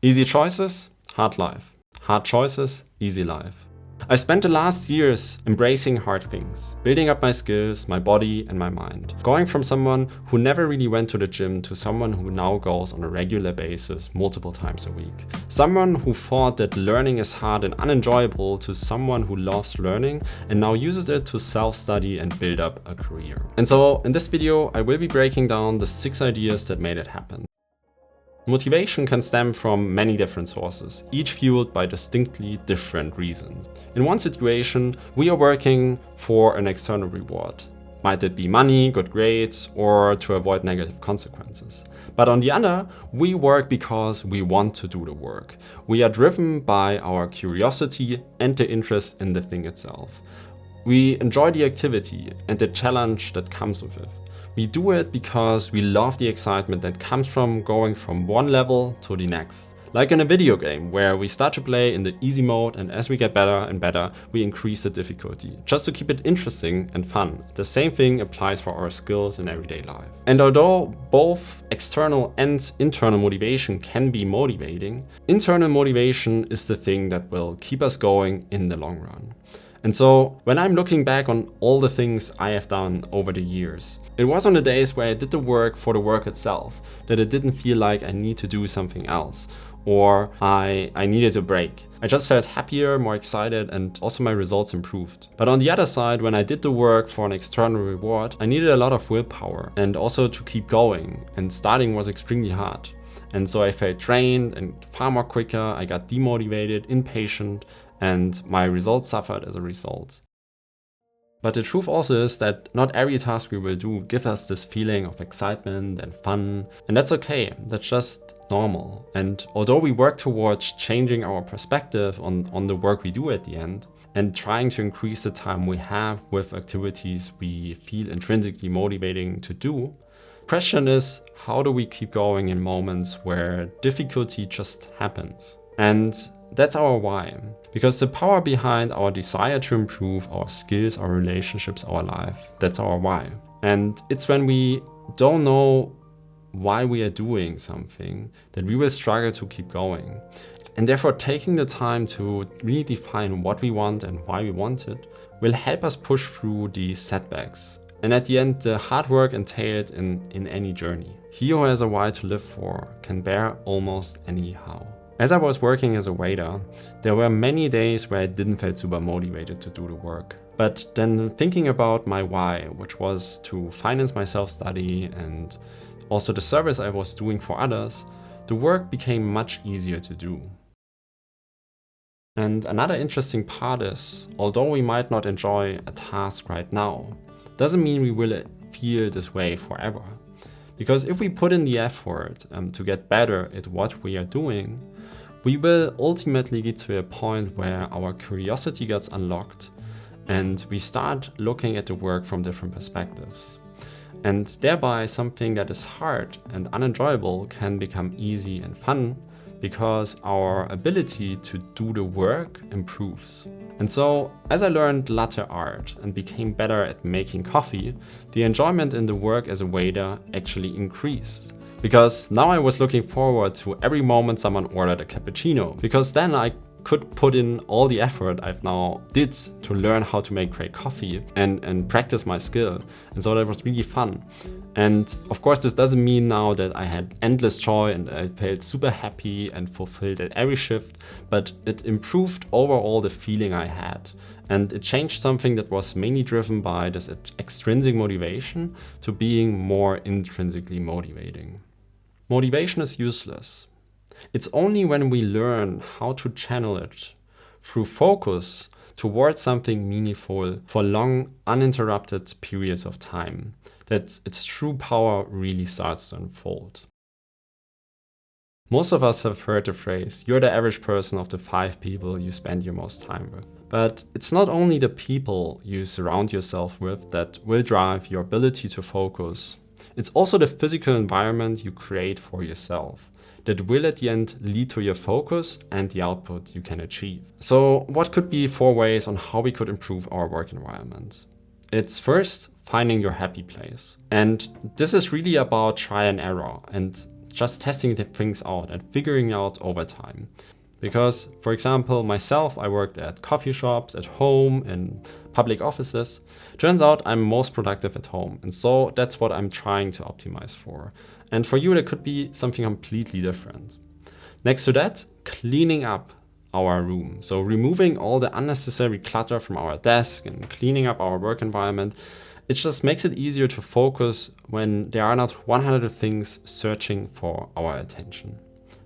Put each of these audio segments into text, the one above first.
Easy choices, hard life. Hard choices, easy life. I spent the last years embracing hard things, building up my skills, my body and my mind. Going from someone who never really went to the gym to someone who now goes on a regular basis multiple times a week. Someone who thought that learning is hard and unenjoyable to someone who loves learning and now uses it to self-study and build up a career. And so in this video, I will be breaking down the 6 ideas that made it happen. Motivation can stem from many different sources, each fueled by distinctly different reasons. In one situation, we are working for an external reward. Might it be money, good grades, or to avoid negative consequences. But on the other, we work because we want to do the work. We are driven by our curiosity and the interest in the thing itself. We enjoy the activity and the challenge that comes with it. We do it because we love the excitement that comes from going from one level to the next. Like in a video game where we start to play in the easy mode and as we get better and better, we increase the difficulty, just to keep it interesting and fun. The same thing applies for our skills in everyday life. And although both external and internal motivation can be motivating, internal motivation is the thing that will keep us going in the long run. And so when I'm looking back on all the things I have done over the years, it was on the days where I did the work for the work itself, that it didn't feel like I need to do something else or I needed a break. I just felt happier, more excited, and also my results improved. But on the other side, when I did the work for an external reward, I needed a lot of willpower and also to keep going, and starting was extremely hard. And so I felt drained and far more quicker, I got demotivated, impatient, and my results suffered as a result. But the truth also is that not every task we will do gives us this feeling of excitement and fun, and that's okay, that's just normal. And although we work towards changing our perspective on the work we do at the end, and trying to increase the time we have with activities we feel intrinsically motivating to do, the question is, how do we keep going in moments where difficulty just happens? And that's our why. Because the power behind our desire to improve our skills, our relationships, our life, that's our why. And it's when we don't know why we are doing something that we will struggle to keep going. And therefore taking the time to really define what we want and why we want it will help us push through these setbacks. And at the end, the hard work entailed in any journey. He who has a why to live for can bear almost any how. As I was working as a waiter, there were many days where I didn't feel super motivated to do the work. But then thinking about my why, which was to finance my self-study and also the service I was doing for others, the work became much easier to do. And another interesting part is, although we might not enjoy a task right now, doesn't mean we will feel this way forever. Because if we put in the effort to get better at what we are doing, we will ultimately get to a point where our curiosity gets unlocked and we start looking at the work from different perspectives. And thereby something that is hard and unenjoyable can become easy and fun because our ability to do the work improves. And so, as I learned latte art and became better at making coffee, the enjoyment in the work as a waiter actually increased. Because now I was looking forward to every moment someone ordered a cappuccino, because then I could put in all the effort I've now did to learn how to make great coffee and practice my skill. And so that was really fun. And of course, this doesn't mean now that I had endless joy and I felt super happy and fulfilled at every shift, but it improved overall the feeling I had. And it changed something that was mainly driven by this extrinsic motivation to being more intrinsically motivating. Motivation is useless. It's only when we learn how to channel it through focus towards something meaningful for long, uninterrupted periods of time that its true power really starts to unfold. Most of us have heard the phrase, you're the average person of the 5 people you spend your most time with. But it's not only the people you surround yourself with that will drive your ability to focus. It's also the physical environment you create for yourself that will at the end lead to your focus and the output you can achieve. So what could be 4 ways on how we could improve our work environment? It's first, finding your happy place. And this is really about try and error and just testing the things out and figuring out over time. Because, for example, myself, I worked at coffee shops, at home, in public offices. Turns out I'm most productive at home. And so that's what I'm trying to optimize for. And for you, that could be something completely different. Next to that, cleaning up our room. So removing all the unnecessary clutter from our desk and cleaning up our work environment. It just makes it easier to focus when there are not 100 things searching for our attention.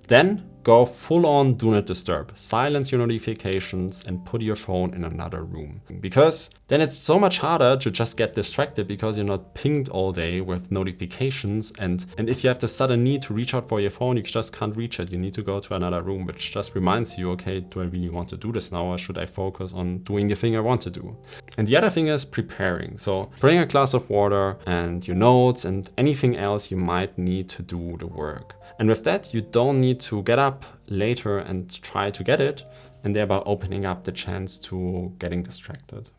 Then go full on do not disturb. Silence your notifications and put your phone in another room. Because then it's so much harder to just get distracted because you're not pinged all day with notifications. And if you have the sudden need to reach out for your phone, you just can't reach it. You need to go to another room, which just reminds you, okay, do I really want to do this now, or should I focus on doing the thing I want to do? And the other thing is preparing. So bring a glass of water and your notes and anything else you might need to do the work. And with that, you don't need to get up later and try to get it, and thereby opening up the chance to getting distracted.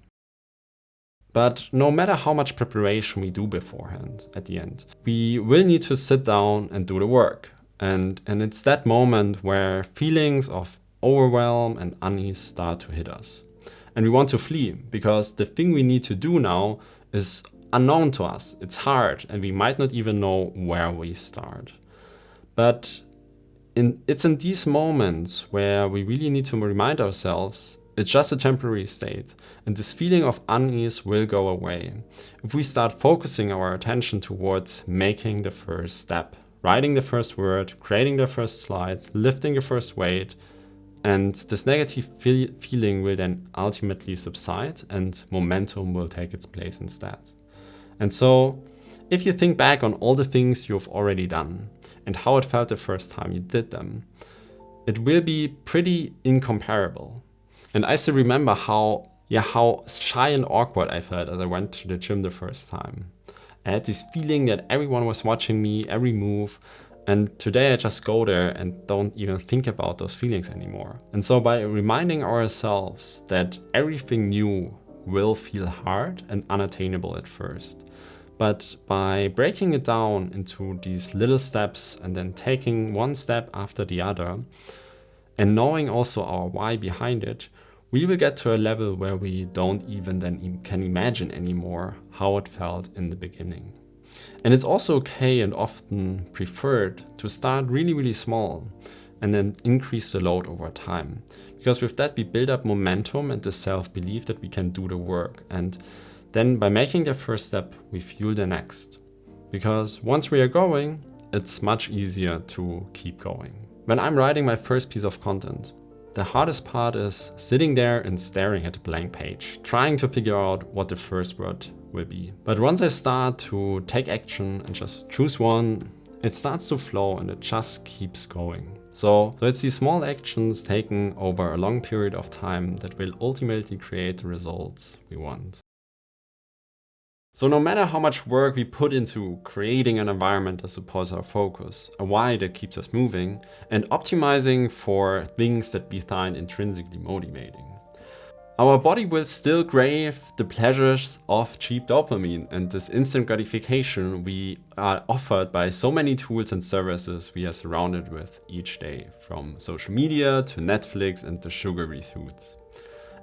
But no matter how much preparation we do beforehand, at the end, we will need to sit down and do the work. And it's that moment where feelings of overwhelm and unease start to hit us. And we want to flee because the thing we need to do now is unknown to us. It's hard, and we might not even know where we start. But it's in these moments where we really need to remind ourselves it's just a temporary state, and this feeling of unease will go away if we start focusing our attention towards making the first step, writing the first word, creating the first slide, lifting the first weight, and this negative feeling will then ultimately subside and momentum will take its place instead. And so, if you think back on all the things you've already done, and how it felt the first time you did them, it will be pretty incomparable. And I still remember how shy and awkward I felt as I went to the gym the first time. I had this feeling that everyone was watching me, every move, and today I just go there and don't even think about those feelings anymore. And so by reminding ourselves that everything new will feel hard and unattainable at first, but by breaking it down into these little steps and then taking one step after the other and knowing also our why behind it, we will get to a level where we don't even then can imagine anymore how it felt in the beginning. And it's also okay and often preferred to start really, really small and then increase the load over time. Because with that, we build up momentum and the self-belief that we can do the work. And then by making the first step, we fuel the next. Because once we are going, it's much easier to keep going. When I'm writing my first piece of content, the hardest part is sitting there and staring at a blank page, trying to figure out what the first word will be. But once I start to take action and just choose one, it starts to flow and it just keeps going. So it's these small actions taken over a long period of time that will ultimately create the results we want. So no matter how much work we put into creating an environment that supports our focus, a why that keeps us moving, and optimizing for things that we find intrinsically motivating, our body will still crave the pleasures of cheap dopamine and this instant gratification we are offered by so many tools and services we are surrounded with each day, from social media to Netflix and to sugary foods.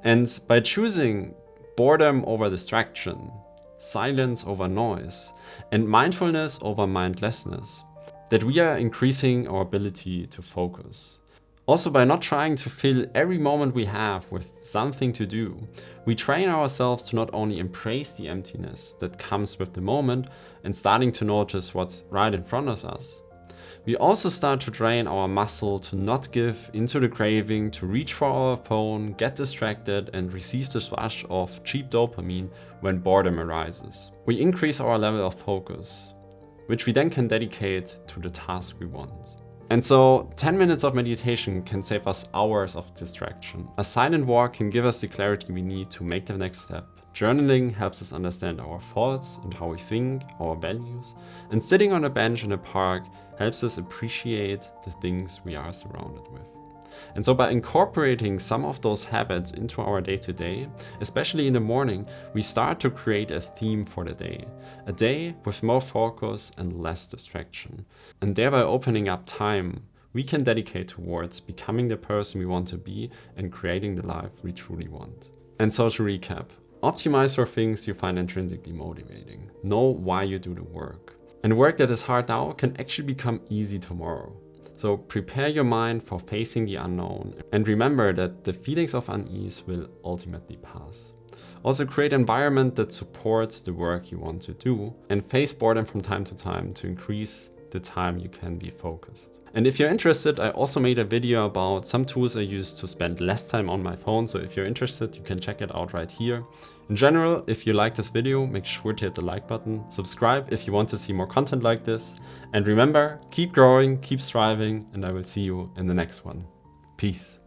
And by choosing boredom over distraction, silence over noise, and mindfulness over mindlessness, that we are increasing our ability to focus. Also, by not trying to fill every moment we have with something to do, we train ourselves to not only embrace the emptiness that comes with the moment and starting to notice what's right in front of us, we also start to train our muscle to not give into the craving to reach for our phone, get distracted, and receive this rush of cheap dopamine when boredom arises. We increase our level of focus, which we then can dedicate to the task we want. And so 10 minutes of meditation can save us hours of distraction. A silent walk can give us the clarity we need to make the next step. Journaling helps us understand our thoughts and how we think, our values. And sitting on a bench in a park helps us appreciate the things we are surrounded with. And so by incorporating some of those habits into our day-to-day, especially in the morning, we start to create a theme for the day. A day with more focus and less distraction. And thereby opening up time we can dedicate towards becoming the person we want to be and creating the life we truly want. And so to recap, optimize for things you find intrinsically motivating. Know why you do the work. And work that is hard now can actually become easy tomorrow. So prepare your mind for facing the unknown and remember that the feelings of unease will ultimately pass. Also create an environment that supports the work you want to do and face boredom from time to time to increase the time you can be focused. And if you're interested, I also made a video about some tools I use to spend less time on my phone. So if you're interested, you can check it out right here. In general, if you like this video, make sure to hit the like button, subscribe if you want to see more content like this. And remember, keep growing, keep striving, and I will see you in the next one. Peace.